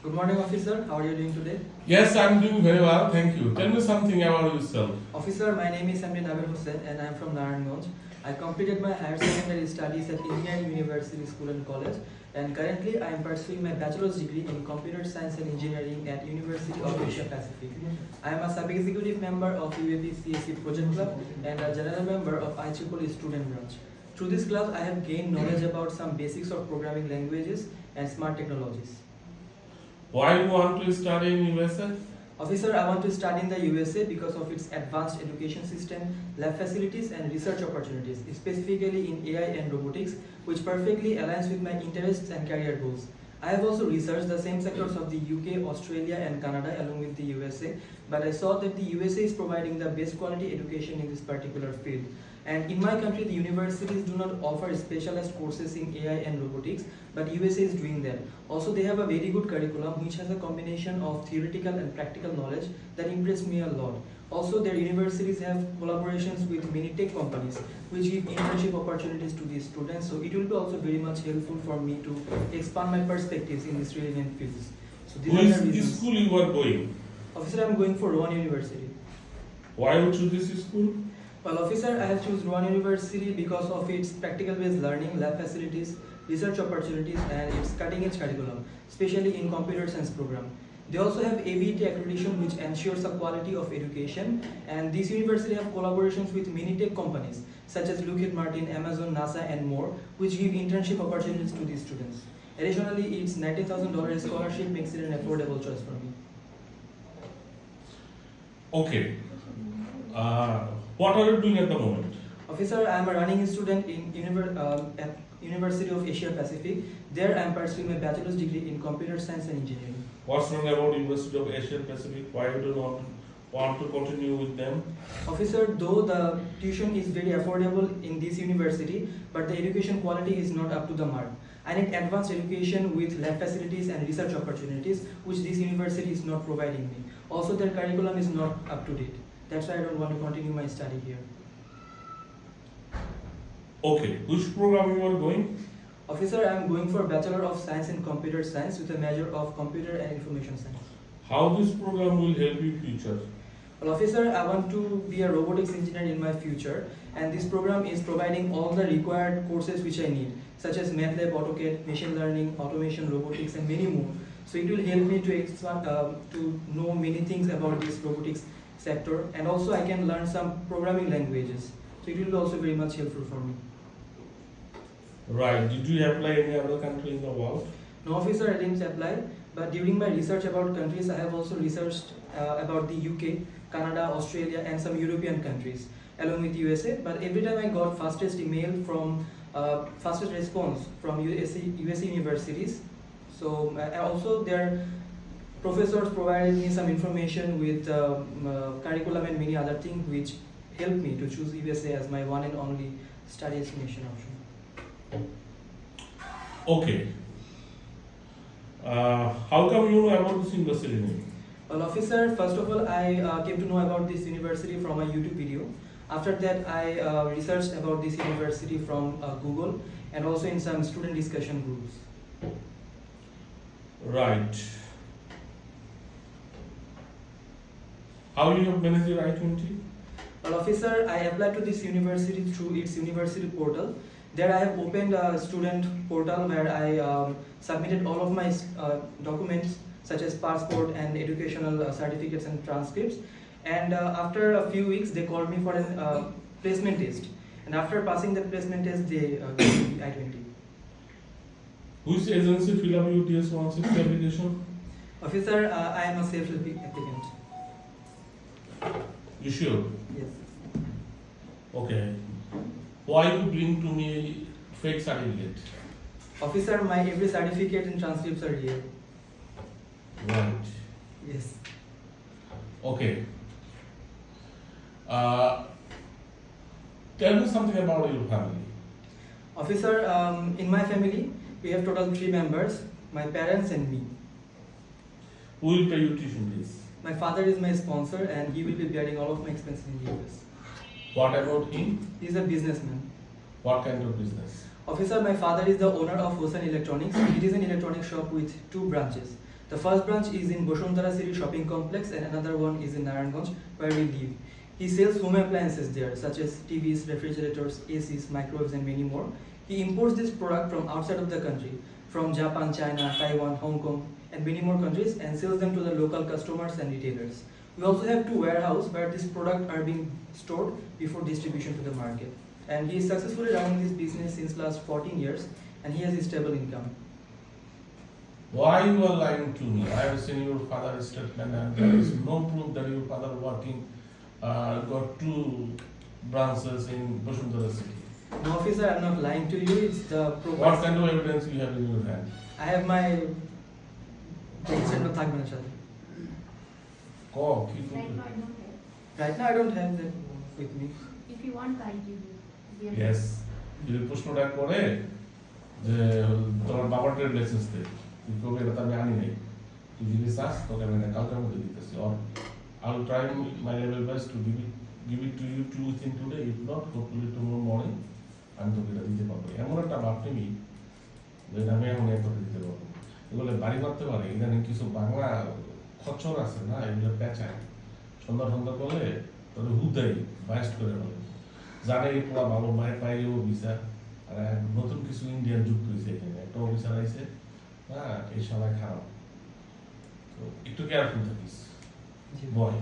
Good morning, officer. How are you doing today? Yes, I'm doing very well, thank you. Tell me something about yourself. Officer, my name is Samir Nabil Hussain and I am from Narayanganj. I completed my higher secondary studies at Indian University School and College, and currently I am pursuing my bachelor's degree in Computer Science and Engineering at University of Asia Pacific. I am a sub-executive member of UAP CSE Project Club and a general member of IEEE Student Branch. Through this club, I have gained knowledge about some basics of programming languages and smart technologies. Why you want to study in USA? Officer, I want to study in the USA because of its advanced education system, lab facilities, and research opportunities, specifically in AI and robotics, which perfectly aligns with my interests and career goals. I have also researched the same sectors of the UK, Australia, and Canada along with the USA, but I saw that the USA is providing the best quality education in this particular field. And in my country, the universities do not offer specialized courses in AI and robotics, but USA is doing that. Also, they have a very good curriculum which has a combination of theoretical and practical knowledge that impressed me a lot. Also, their universities have collaborations with many tech companies which give internship opportunities to these students. So it will be also very much helpful for me to expand my perspectives in these relevant fields. So these are the Which reasons. school you are going? Officer, I am going for Rowan University. Why you choose this school? Well, officer, I have chosen Rowan University because of its practical-based learning, lab facilities, research opportunities, and its cutting-edge curriculum, especially in computer science program. They also have ABET accreditation, which ensures the quality of education, and this university have collaborations with many tech companies such as Lockheed Martin, Amazon, NASA, and more, which give internship opportunities to these students. Additionally, its $19,000 scholarship makes it an affordable choice for me. Okay. What are you doing at the moment? Officer, I am a running student in at University of Asia Pacific. There I am pursuing my bachelor's degree in computer science and engineering. What's wrong about University of Asia Pacific? Why you do not want to continue with them? Officer, though the tuition is very affordable in this university, but the education quality is not up to the mark. I need advanced education with lab facilities and research opportunities, which this university is not providing me. Also, their curriculum is not up to date. That's why I don't want to continue my study here. Okay. Which program you are going? Officer, I am going for Bachelor of Science in Computer Science with a major of Computer and Information Science. How this program will help you future? Well, officer, I want to be a robotics engineer in my future, and this program is providing all the required courses which I need, such as MATLAB, AutoCAD, machine learning, automation, robotics, and many more. So it will help me to expand, to know many things about this robotics sector, and also I can learn some programming languages. So it will be also very much helpful for me. Right. Did you apply any other country in the world? No, officer, I didn't apply, but during my research about countries, I have also researched about the UK, Canada, Australia, and some European countries, along with USA. But every time I got fastest email from fastest response from USA universities. So also their professors provided me some information with curriculum and many other things which helped me to choose USA as my one and only study destination option. Okay. How come you know about this university name? Well, officer, first of all, I came to know about this university from a YouTube video. After that, I researched about this university from Google and also in some student discussion groups. Right. How you have managed your I-20? Well, officer, I applied to this university through its university portal. There I have opened a student portal where I submitted all of my documents such as passport and educational certificates and transcripts. And after a few weeks, they called me for a placement test. And after passing the placement test, they gave me I-20. Which agency fill up your DS-16 application? Officer, I am a self-applicant. You sure? Yes. Okay. Why you bring to me fake certificate? Officer, my every certificate and transcripts are here. Right. Yes. Okay. Tell me something about your family. Officer, in my family, we have total 3 members, my parents and me. Who will pay your tuition fees? My father is my sponsor and he will be bearing all of my expenses in the US. What about him? He is a businessman. What kind of business? Officer, my father is the owner of Hosan Electronics. It is an electronics shop with 2 branches. The first branch is in Boshontara City Shopping Complex and another one is in Naranganj where we live. He sells home appliances there such as TVs, refrigerators, ACs, microwaves and many more. He imports this product from outside of the country, from Japan, China, Taiwan, Hong Kong and many more countries and sells them to the local customers and retailers. We also have 2 warehouses where this product are being stored before distribution to the market. And he is successfully running this business since last 14 years and he has a stable income. Why you are lying to me? I have seen your father's statement and there is no proof that your father working got 2 branches in Boshontara City. No officer, I'm not lying to you, it's the proof. What kind of evidence you have in your hand? I have my statement থাকবে না সাথে. কি Right proof? now I don't have. Right now I don't have that with me. If you want, I give you. We are- Yes. যদি প্রশ্নটা করে যে তোমার বাবার ট্রেড লাইসেন্স দে তুই কবে এটা তো আমি আনি নাই তুই যদি চাস তোকে আমি এটা কালকের মধ্যে দিতেছি or I will try my level best to give it to you within today if not hopefully tomorrow morning আমি তোকে এটা দিতে পারবো এমন একটা ভাব নিবি যে আমি এখন তোকে দিতে পারবো এগুলো বাড়ি করতে পারে ইদানিং কিছু বাংলা খচ্চর আছে না এগুলো পেঁচায় সন্ধ্যা করলে তোদের হুদাই বাইস্ট করে বলে জানে এই পুরা বাবু মায়ের পাইলেও বিচার আর নতুন কিছু ইন্ডিয়ান যুক্ত হয়েছে এখানে একটা অফিসার আইছে হ্যাঁ এই সময় খারাপ তো একটু কেয়ারফুল থাকিস জি। বয়